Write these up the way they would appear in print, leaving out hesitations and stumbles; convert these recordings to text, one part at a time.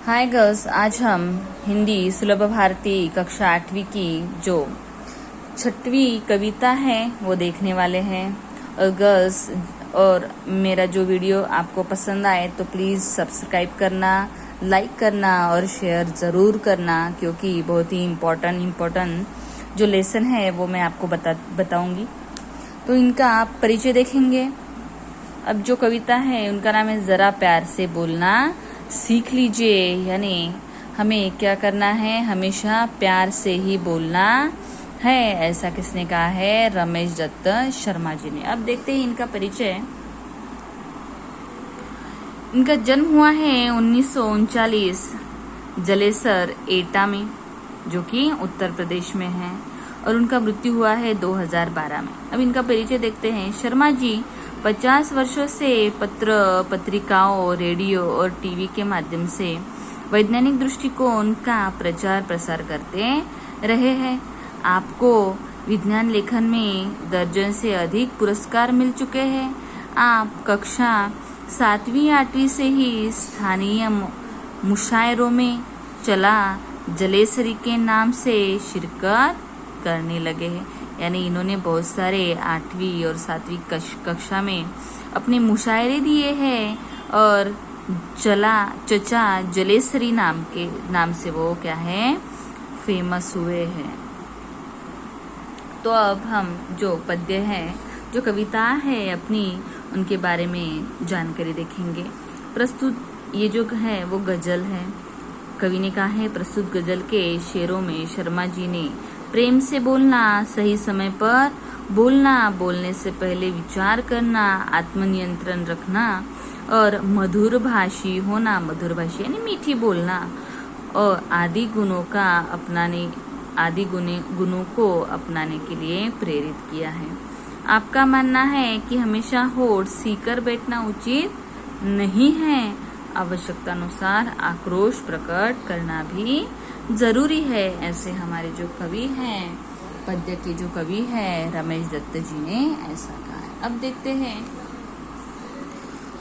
Hi girls, आज हम हिंदी सुलभ भारती कक्षा 8वीं की जो 6वीं कविता है वो देखने वाले हैं। और गर्ल्स, और मेरा जो वीडियो आपको पसंद आए तो प्लीज़ सब्सक्राइब करना, लाइक करना और शेयर ज़रूर करना, क्योंकि बहुत ही इम्पोर्टेंट जो लेसन है वो मैं आपको बताऊंगी। तो इनका आप परिचय देखेंगे। अब जो कविता है उनका नाम है ज़रा प्यार से बोलना सीख लीजिए। यानी हमें क्या करना है, हमेशा प्यार से ही बोलना है। ऐसा किसने कहा है? रमेश दत्त शर्मा जी ने। अब देखते हैं इनका परिचय। इनका जन्म हुआ है 1939 जलेसर एटा में, जो कि उत्तर प्रदेश में है, और उनका मृत्यु हुआ है 2012 में। अब इनका परिचय देखते हैं। शर्मा जी 50 वर्षों से पत्र पत्रिकाओं, रेडियो और टीवी के माध्यम से वैज्ञानिक दृष्टिकोण का प्रचार प्रसार करते रहे हैं। आपको विज्ञान लेखन में दर्जन से अधिक पुरस्कार मिल चुके हैं। आप कक्षा 7वीं 8वीं से ही स्थानीय मुशायरों में चला जलेसरी के नाम से शिरकत करने लगे हैं। यानी इन्होंने बहुत सारे 8वीं और 7वीं कक्षा में अपने मुशायरे दिए हैं और चचा जलेसरी नाम से वो क्या है, फेमस हुए हैं। तो अब हम जो पद्य है, जो कविता है अपनी, उनके बारे में जानकारी देखेंगे। प्रस्तुत ये जो है वो गजल है। कवि ने कहा है, प्रस्तुत गजल के शेरों में शर्मा जी ने प्रेम से बोलना, सही समय पर बोलना, बोलने से पहले विचार करना, आत्मनियंत्रण रखना और मधुर भाषी होना, मधुर भाषी यानी मीठी बोलना, और आदि गुणों को अपनाने के लिए प्रेरित किया है। आपका मानना है कि हमेशा होठ सीकर बैठना उचित नहीं है। आवश्यकता अनुसार आक्रोश प्रकट करना भी जरूरी है। ऐसे हमारे जो कवि हैं, पद्य के जो कवि है रमेश दत्त जी ने ऐसा कहा है। अब देखते हैं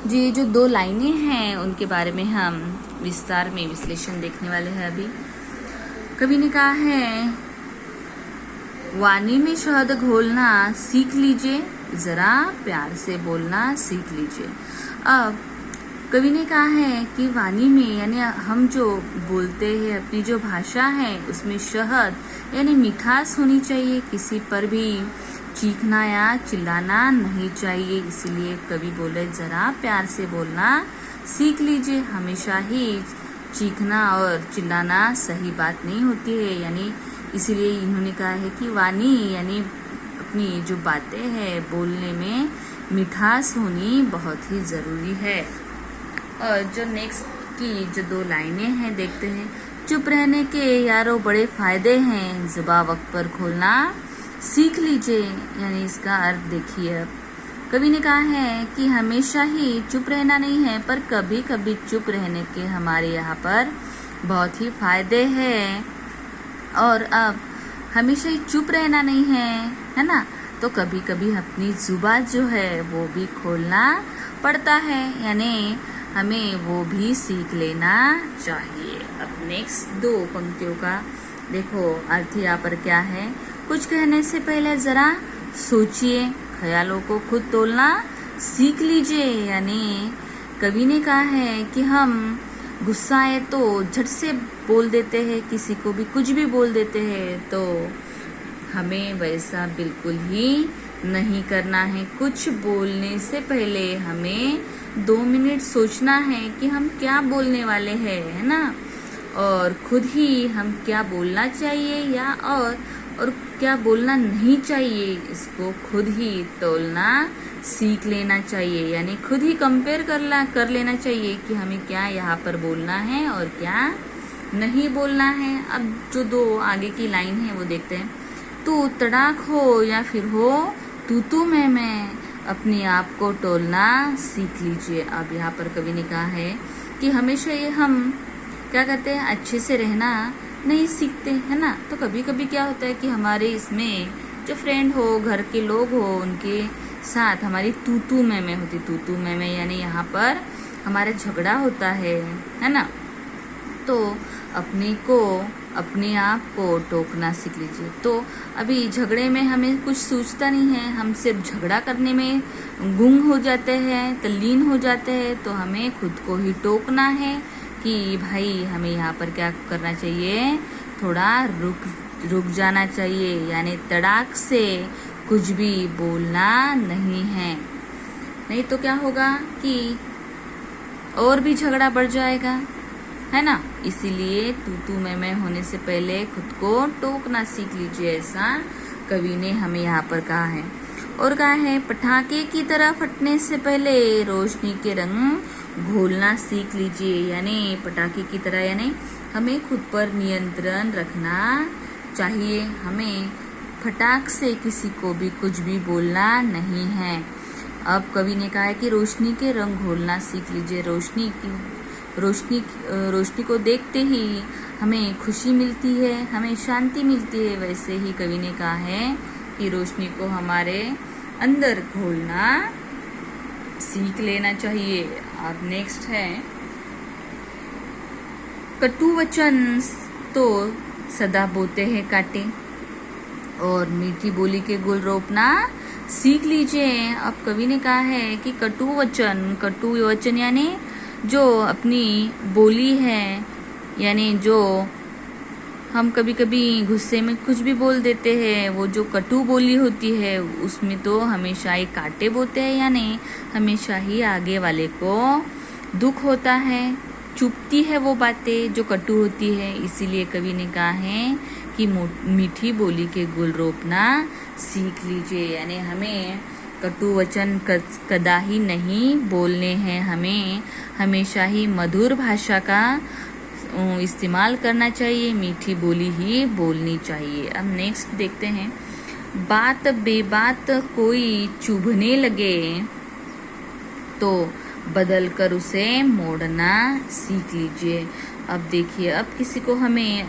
जी, जो 2 लाइनें हैं उनके बारे में हम विस्तार में विश्लेषण देखने वाले हैं। अभी कवि ने कहा है, वाणी में शहद घोलना सीख लीजिए, जरा प्यार से बोलना सीख लीजिए। अब कवि ने कहा है कि वाणी में यानी हम जो बोलते हैं, अपनी जो भाषा है उसमें शहद यानी मिठास होनी चाहिए। किसी पर भी चीखना या चिल्लाना नहीं चाहिए। इसीलिए कवि बोले जरा प्यार से बोलना सीख लीजिए। हमेशा ही चीखना और चिल्लाना सही बात नहीं होती है। यानी इसीलिए इन्होंने कहा है कि वाणी यानी अपनी जो बातें हैं बोलने में मिठास होनी बहुत ही ज़रूरी है। और जो नेक्स्ट की जो 2 लाइनें हैं देखते हैं। चुप रहने के यारों बड़े फायदे हैं, जुबान वक्त पर खोलना सीख लीजिए। यानी इसका अर्थ देखिए। कवि ने कहा है कि हमेशा ही चुप रहना नहीं है, पर कभी कभी चुप रहने के हमारे यहाँ पर बहुत ही फायदे हैं। और अब हमेशा ही चुप रहना नहीं है ना, तो कभी कभी अपनी जुबान जो है वो भी खोलना पड़ता है। यानी हमें वो भी सीख लेना चाहिए। अब नेक्स्ट 2 पंक्तियों का देखो अर्थ यहाँ पर क्या है। कुछ कहने से पहले जरा सोचिए, ख्यालों को खुद तोलना सीख लीजिए। यानी कवि ने कहा है कि हम गुस्सा आए तो झट से बोल देते हैं, किसी को भी कुछ भी बोल देते हैं, तो हमें वैसा बिल्कुल ही नहीं करना है। कुछ बोलने से पहले हमें 2 मिनट सोचना है कि हम क्या बोलने वाले हैं, है ना, और खुद ही हम क्या बोलना चाहिए या और क्या बोलना नहीं चाहिए, इसको खुद ही तोलना सीख लेना चाहिए। यानी खुद ही कंपेयर कर लेना चाहिए कि हमें क्या यहाँ पर बोलना है और क्या नहीं बोलना है। अब जो 2 आगे की लाइन है वो देखते हैं। तू तड़ाक हो या फिर हो तू मैं अपने आप को टोलना सीख लीजिए। अब यहाँ पर कवि ने कहा है कि हमेशा ये हम क्या करते हैं, अच्छे से रहना नहीं सीखते, है ना। तो कभी कभी क्या होता है कि हमारे इसमें जो फ्रेंड हो, घर के लोग हो, उनके साथ हमारी तू मैं होती। तू मैं यानी यहाँ पर हमारा झगड़ा होता है ना। तो अपने आप को टोकना सीख लीजिए। तो अभी झगड़े में हमें कुछ सूझता नहीं है, हम सिर्फ झगड़ा करने में गुंग हो जाते हैं, तल्लीन हो जाते हैं। तो हमें खुद को ही टोकना है कि भाई हमें यहाँ पर क्या करना चाहिए, थोड़ा रुक जाना चाहिए, यानी तड़ाक से कुछ भी बोलना नहीं है। नहीं तो क्या होगा कि और भी झगड़ा बढ़ जाएगा, है ना। इसीलिए तू मैं होने से पहले खुद को टोकना सीख लीजिए, ऐसा कवि ने हमें यहाँ पर कहा है। और कहा है, पटाखे की तरह फटने से पहले रोशनी के रंग घोलना सीख लीजिए। यानी पटाखे की तरह, यानी हमें खुद पर नियंत्रण रखना चाहिए। हमें फटाक से किसी को भी कुछ भी बोलना नहीं है। अब कवि ने कहा है कि रोशनी के रंग घोलना सीख लीजिए। रोशनी को देखते ही हमें खुशी मिलती है, हमें शांति मिलती है। वैसे ही कवि ने कहा है कि रोशनी को हमारे अंदर घोलना सीख लेना चाहिए। अब नेक्स्ट है, कटु वचन तो सदा बोते हैं काटे, और मीठी बोली के गुल रोपना सीख लीजिए। अब कवि ने कहा है कि कटु वचन यानी जो अपनी बोली है, यानी जो हम कभी कभी गुस्से में कुछ भी बोल देते हैं, वो जो कटु बोली होती है उसमें तो हमेशा ही कांटे बोते हैं, यानी हमेशा ही आगे वाले को दुख होता है, चुभती है वो बातें जो कटु होती है। इसीलिए कवि ने कहा है कि मीठी बोली के गुल रोपना सीख लीजिए। यानी हमें कटु वचन कदाही नहीं बोलने हैं, हमें हमेशा ही मधुर भाषा का इस्तेमाल करना चाहिए, मीठी बोली ही बोलनी चाहिए। अब नेक्स्ट देखते हैं, बात बेबात कोई चुभने लगे तो बदल कर उसे मोड़ना सीख लीजिए। अब देखिए, अब किसी को हमें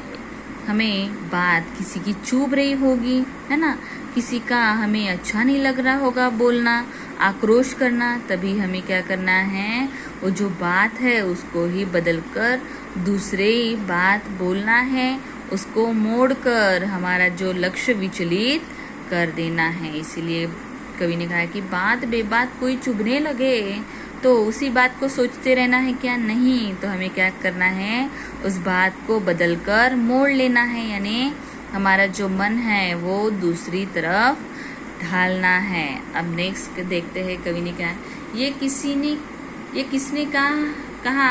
बात किसी की चुभ रही होगी, है ना, किसी का हमें अच्छा नहीं लग रहा होगा बोलना, आक्रोश करना, तभी हमें क्या करना है, वो जो बात है उसको ही बदलकर दूसरे बात बोलना है, उसको मोड़कर हमारा जो लक्ष्य विचलित कर देना है। इसीलिए कवि ने कहा है कि बात बेबात कोई चुभने लगे तो उसी बात को सोचते रहना है क्या, नहीं, तो हमें क्या करना है, उस बात को बदलकर मोड़ लेना है, यानी हमारा जो मन है वो दूसरी तरफ ढालना है। अब नेक्स्ट देखते हैं, कवि ने क्या, ये किसने कहा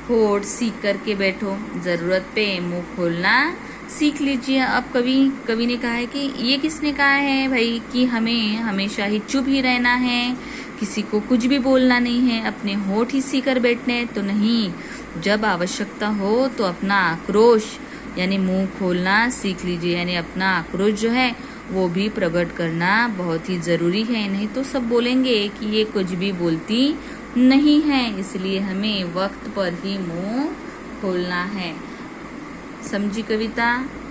होठ सीख करके बैठो, जरूरत पे मुंह खोलना सीख लीजिए। अब कवि ने कहा है कि ये किसने कहा है भाई कि हमें हमेशा ही चुप ही रहना है, किसी को कुछ भी बोलना नहीं है, अपने होठ ही सीकर बैठने, तो नहीं, जब आवश्यकता हो तो अपना आक्रोश यानी मुंह खोलना सीख लीजिए। यानी अपना आक्रोश जो है वो भी प्रकट करना बहुत ही जरूरी है, नहीं तो सब बोलेंगे कि ये कुछ भी बोलती नहीं है। इसलिए हमें वक्त पर ही मुंह खोलना है। समझी कविता?